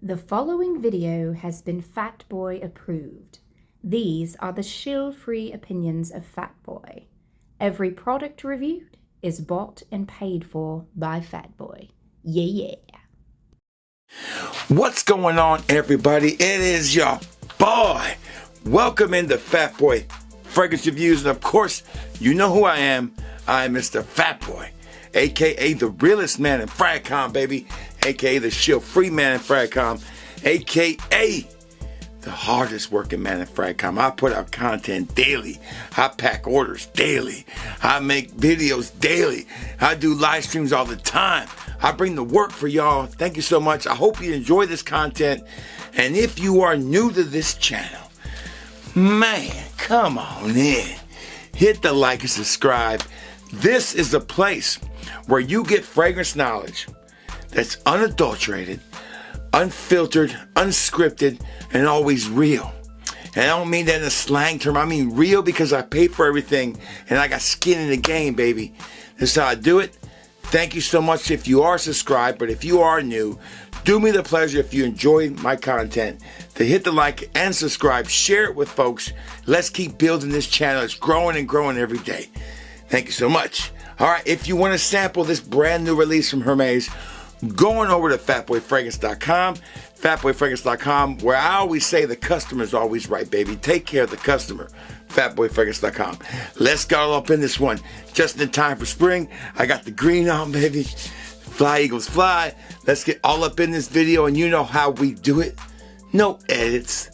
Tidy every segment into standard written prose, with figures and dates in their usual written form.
The following video has been Fatboy approved. These are the shill-free opinions of Fatboy. Every product reviewed is bought and paid for by Fatboy. Yeah. What's going on, everybody? It is your boy. Welcome into Fatboy Fragrance Reviews. And of course, you know who I am. I'm Mr. Fatboy, aka the realest man in Fragcom, baby. AKA the shill-free man in Fragcom, AKA the hardest working man in Fragcom. I put out content daily. I pack orders daily. I make videos daily. I do live streams all the time. I bring the work for y'all. Thank you so much. I hope you enjoy this content. And if you are new to this channel, man, come on in. Hit the like and subscribe. This is the place where you get fragrance knowledge that's unadulterated, unfiltered, unscripted, and always real. And I don't mean that in a slang term. I mean real because I pay for everything and I got skin in the game, baby. That's how I do it. Thank you so much if you are subscribed, but if you are new, do me the pleasure if you enjoy my content to hit the like and subscribe, share it with folks. Let's keep building this channel. It's growing and growing every day. Thank you so much. All right, if you want to sample this brand new release from Hermes, going over to fatboyfragrance.com, fatboyfragrance.com, where I always say the customer's always right, baby. Take care of the customer, fatboyfragrance.com. Let's get all up in this one. Just in time for spring. I got the green on, baby. Fly, Eagles, fly. Let's get all up in this video, and you know how we do it. No edits.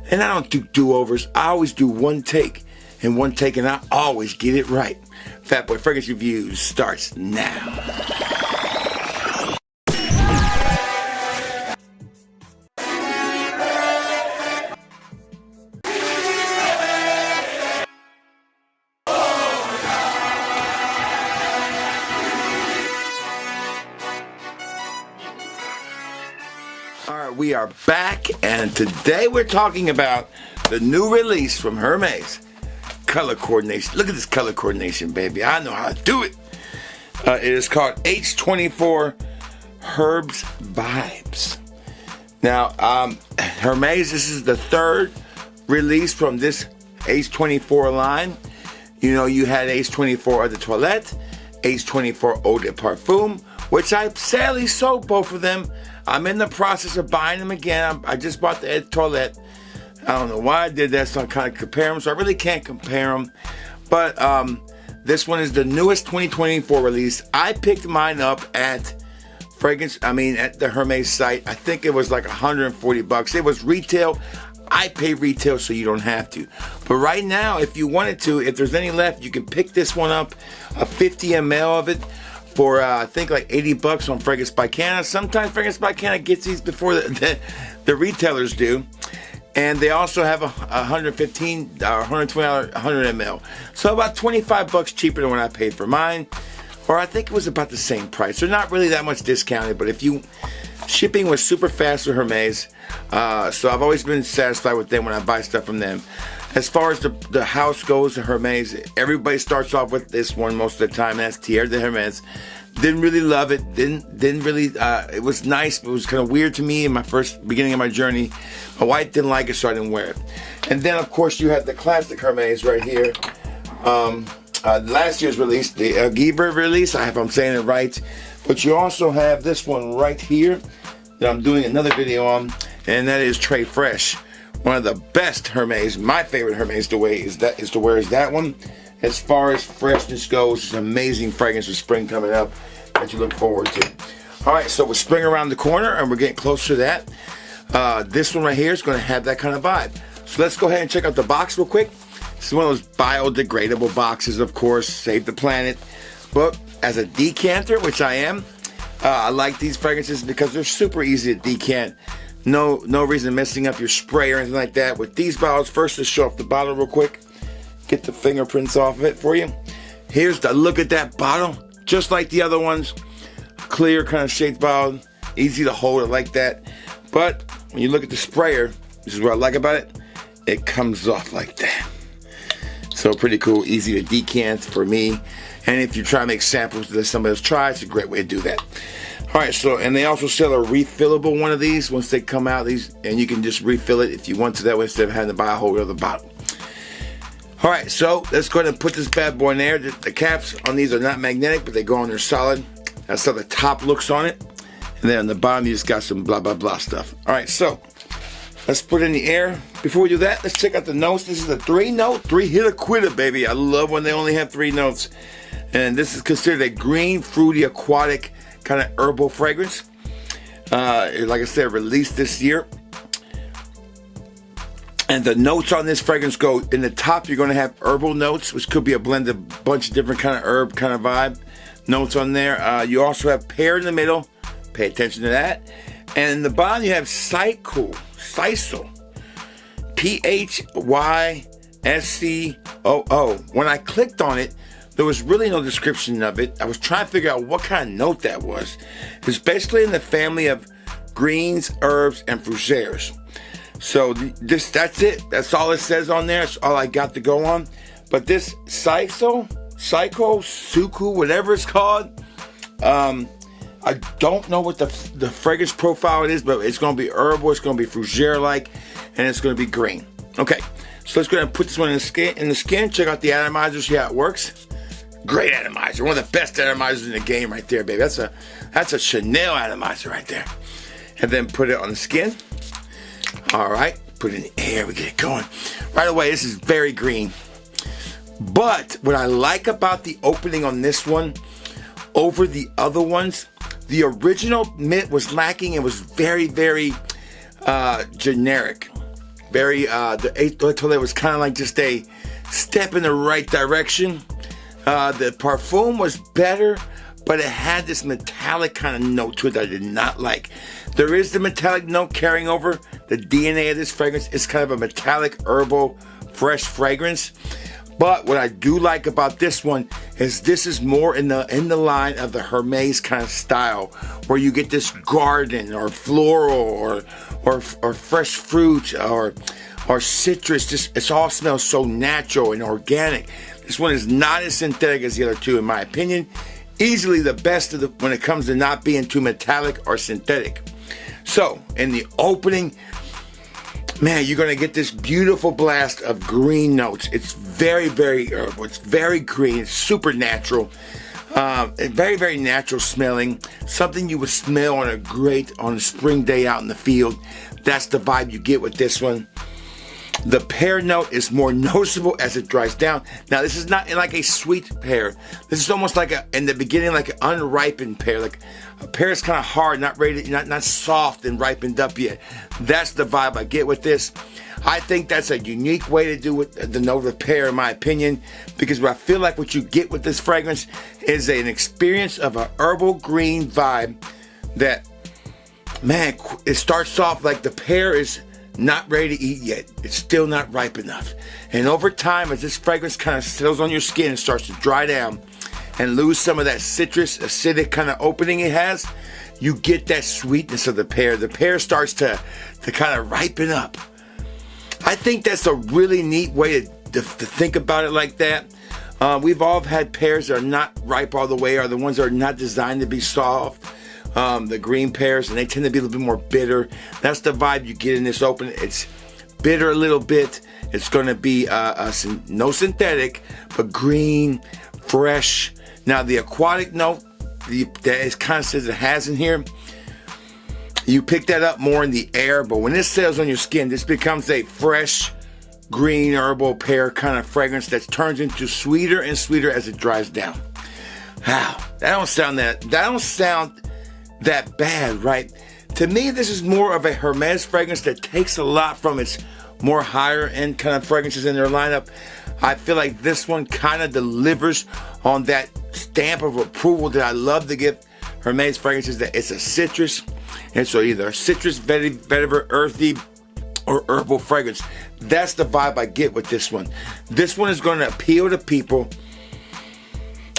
And I don't do do-overs. I always do one take, and I always get it right. Fatboy Fragrance Reviews starts now. Alright, we are back, and today we're talking about the new release from Hermes. Color coordination. Look at this color coordination, baby. I know how to do it. It is called H24 Herbs Vibes. Now, Hermes, this is the third release from this H24 line. You know, you had H24 Eau de Toilette, H24 Eau de Parfum, which I sadly sold both of them. I'm in the process of buying them again. I just bought the Eau de Toilette. I don't know why I did that, so I kind of compare them. So I really can't compare them. But this one is the newest 2024 release. I picked mine up at at the Hermes site. I think it was like 140 bucks. It was retail. I pay retail so you don't have to. But right now, if you wanted to, if there's any left, you can pick this one up, a 50 ml of it, for I think like 80 bucks on Fragrance by Canada. Sometimes Fragrance by Canada gets these before the retailers do. And they also have a $115 or $120 100 ml. So about 25 bucks cheaper than what I paid for mine. Or I think it was about the same price. They're not really that much discounted, but shipping was super fast with Hermes. So I've always been satisfied with them when I buy stuff from them. As far as the house goes to Hermes, everybody starts off with this one most of the time. That's Thierry de Hermes. Didn't really love it. Didn't really. It was nice, but it was kind of weird to me in my first beginning of my journey. My wife didn't like it, so I didn't wear it. And then, of course, you have the classic Hermes right here. Last year's release, the Giver release. I hope I'm saying it right. But you also have this one right here that I'm doing another video on, and that is Très Fresh. One of the best Hermes, my favorite Hermes to wear is that one. As far as freshness goes, it's an amazing fragrance with spring coming up that you look forward to. All right, so with spring around the corner and we're getting close to that, this one right here is going to have that kind of vibe. So let's go ahead and check out the box real quick. This is one of those biodegradable boxes, of course, save the planet. But as a decanter, which I am, I like these fragrances because they're super easy to decant. No reason messing up your spray or anything like that. With these bottles, first let's show off the bottle real quick. Get the fingerprints off of it for you. Here's the look at that bottle. Just like the other ones. Clear kind of shaped bottle. Easy to hold, I like that. But when you look at the sprayer, this is what I like about it. It comes off like that. So pretty cool, easy to decant for me. And if you try to make samples that somebody else tries, it's a great way to do that. All right, so, and they also sell a refillable one of these once they come out, these, and you can just refill it if you want to, that way instead of having to buy a whole other bottle. All right, so let's go ahead and put this bad boy in there. The caps on these are not magnetic, but they go on there solid. That's how the top looks on it. And then on the bottom, you just got some blah, blah, blah stuff. All right, so let's put it in the air. Before we do that, let's check out the notes. This is a 3-note, 3-hitter quitter, baby. I love when they only have 3 notes. And this is considered a green, fruity, aquatic kind of herbal fragrance. Like I said, released this year. And the notes on this fragrance go, in the top you're going to have herbal notes, which could be a blend of a bunch of different kind of herb kind of vibe notes on there. You also have pear in the middle. Pay attention to that. And in the bottom you have Sisal. Physcoo. When I clicked on it, there was really no description of it. I was trying to figure out what kind of note that was. It's basically in the family of greens, herbs, and fruiteres. So that's it. That's all it says on there. That's all I got to go on. But this Sisal, Suku, whatever it's called, I don't know what the fragrance profile it is, but it's going to be herbal, it's going to be fruitiere-like, and it's going to be green. Okay, so let's go ahead and put this one in the skin. Check out the atomizer, see how it works. Great atomizer, one of the best atomizers in the game right there, baby. That's a Chanel atomizer right there. And then put it on the skin. All right, put it in the air, we get it going. Right away, this is very green. But what I like about the opening on this one over the other ones, the original mint was lacking. It was very, very generic. Very, the Etoile was kind of like just a step in the right direction. The parfum was better, but it had this metallic kind of note to it that I did not like. There is the metallic note carrying over the DNA of this fragrance. It's kind of a metallic, herbal, fresh fragrance. But what I do like about this one is this is more in the line of the Hermes kind of style, where you get this garden or floral or fresh fruit or citrus. Just it all smells so natural and organic. This one is not as synthetic as the other two, in my opinion. Easily the best when it comes to not being too metallic or synthetic. So in the opening, man, you're going to get this beautiful blast of green notes. It's very, very herbal. It's very green. It's super natural. Very, very natural smelling. Something you would smell on a spring day out in the field. That's the vibe you get with this one. The pear note is more noticeable as it dries down. Now, this is not like a sweet pear. This is almost like in the beginning, like an unripened pear. Like a pear is kind of hard, not ready, not soft and ripened up yet. That's the vibe I get with this. I think that's a unique way to do it, the note of pear, in my opinion, because I feel like what you get with this fragrance is an experience of an herbal green vibe that, man, it starts off like the pear is not ready to eat yet. It's still not ripe enough. And over time, as this fragrance kind of settles on your skin and starts to dry down and lose some of that citrus, acidic kind of opening it has, you get that sweetness of the pear. The pear starts to kind of ripen up. I think that's a really neat way to think about it like that. We've all had pears that are not ripe all the way, or the ones that are not designed to be soft. The green pears, and they tend to be a little bit more bitter. That's the vibe you get in this opening. It's bitter a little bit. It's going to be no synthetic, but green, fresh. Now the aquatic note that it kind of says it has in here, you pick that up more in the air, but when this settles on your skin, this becomes a fresh, green, herbal pear kind of fragrance that turns into sweeter and sweeter as it dries down. Wow, that don't sound that bad, right? To me, this is more of a Hermes fragrance that takes a lot from its more higher end kind of fragrances in their lineup. I feel like this one kind of delivers on that stamp of approval that I love to give Hermes fragrances, that it's a citrus, and so either a citrus, vetiver, earthy, or herbal fragrance. That's the vibe I get with this one. This one is going to appeal to people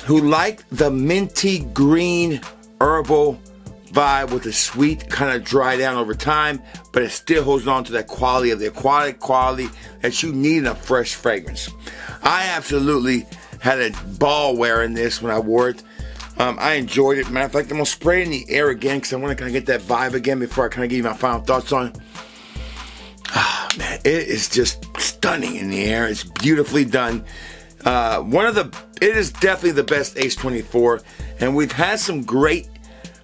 who like the minty green herbal vibe with a sweet kind of dry down over time, but it still holds on to that quality of the aquatic quality that you need in a fresh fragrance. I absolutely had a ball wearing this when I wore it. I enjoyed it. Matter of fact, I'm going to spray it in the air again because I want to kind of get that vibe again before I kind of give you my final thoughts on it. Man, it is just stunning in the air. It's beautifully done. It is definitely the best Ace 24, and we've had some great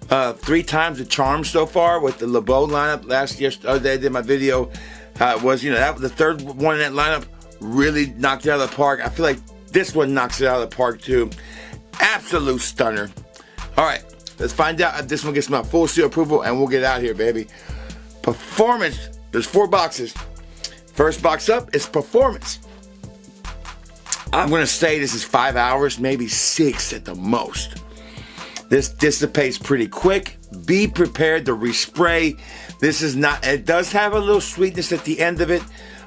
3 times the charm so far with the LeBeau lineup. Last year, I did my video. That was the third one in that lineup. Really knocked it out of the park. I feel like this one knocks it out of the park too. Absolute stunner. All right, let's find out if this one gets my full seal approval, and we'll get out of here, baby. Performance. There's 4 boxes. First box up is performance. I'm going to say this is 5 hours, maybe 6 at the most. This dissipates pretty quick. Be prepared to respray. This is not, it does have a little sweetness at the end of it,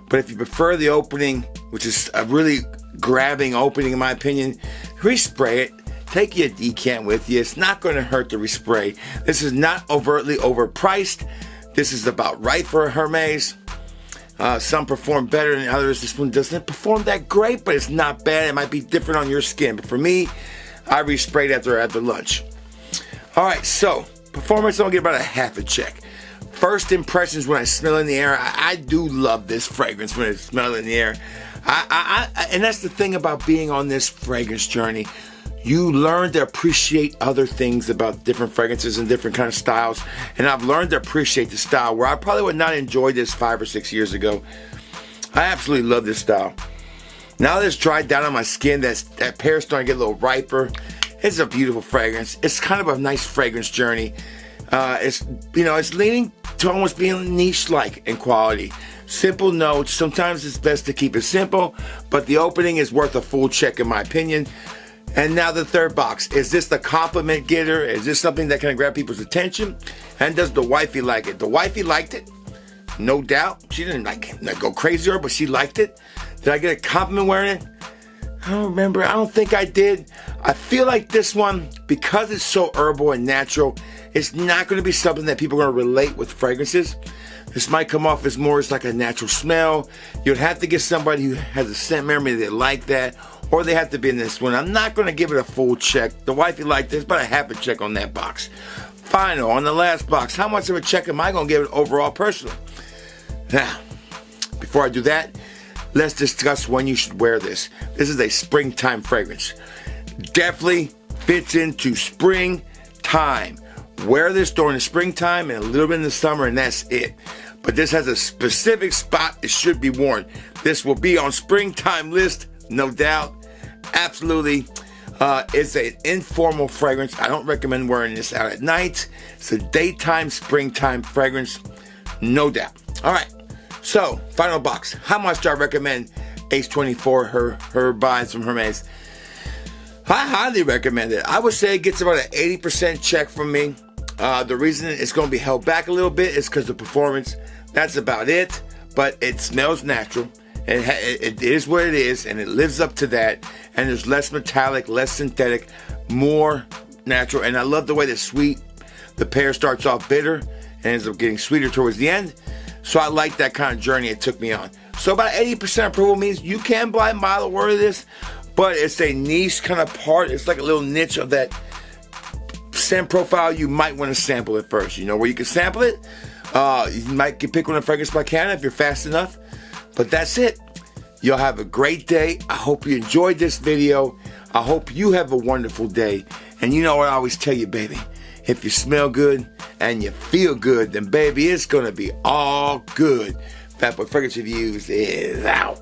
but if you prefer the opening, which is a really grabbing opening in my opinion, respray it. Take your decant with you. It's not going to hurt to respray. This is not overtly overpriced. This is about right for a Hermes. Some perform better than others. This one doesn't perform that great, but it's not bad. It might be different on your skin. But for me, I resprayed after lunch. All right, so performance, I'll get about a half a check. First impressions when I smell in the air, I do love this fragrance when I smell it in the air. And that's the thing about being on this fragrance journey. You learn to appreciate other things about different fragrances and different kind of styles. And I've learned to appreciate the style where I probably would not enjoy this 5 or 6 years ago. I absolutely love this style. Now that it's dried down on my skin, that pear is starting to get a little riper. It's a beautiful fragrance. It's kind of a nice fragrance journey. It's leaning to almost being niche-like in quality. Simple notes. Sometimes it's best to keep it simple, but the opening is worth a full check in my opinion. And now the third box. Is this the compliment getter? Is this something that can grab people's attention? And does the wifey like it? The wifey liked it, no doubt. She didn't not go crazy over it, but she liked it. Did I get a compliment wearing it? I don't remember. I don't think I did. I feel like this one, because it's so herbal and natural, it's not going to be something that people are going to relate with fragrances. This might come off as more as like a natural smell. You'd have to get somebody who has a scent memory that like that, or they have to be in this one. I'm not going to give it a full check. The wifey liked this, but I have a check on that box. Final, on the last box, how much of a check am I going to give it overall personally? Now, before I do that, let's discuss when you should wear this. This is a springtime fragrance. Definitely fits into springtime. Wear this during the springtime and a little bit in the summer, and that's it. But this has a specific spot it should be worn. This will be on springtime list, no doubt. Absolutely. It's an informal fragrance. I don't recommend wearing this out at night. It's a daytime, springtime fragrance, no doubt. All right. So, final box. How much do I recommend Ace 24 her buys from Hermes? I highly recommend it. I would say it gets about an 80% check from me. The reason it's going to be held back a little bit is because the performance. That's about it. But it smells natural. It is what it is, and it lives up to that. And there's less metallic, less synthetic, more natural. And I love the way the pear starts off bitter and ends up getting sweeter towards the end. So I like that kind of journey it took me on. So about 80% approval means you can buy a mile of word of this, but it's a niche kind of part. It's like a little niche of that scent profile. You might want to sample it first. You know where you can sample it? You might pick one of Fragrance by Canada if you're fast enough. But that's it. Y'all have a great day. I hope you enjoyed this video. I hope you have a wonderful day. And you know what I always tell you, baby? If you smell good and you feel good, then baby, it's going to be all good. Fatboy Fragrance Reviews is out.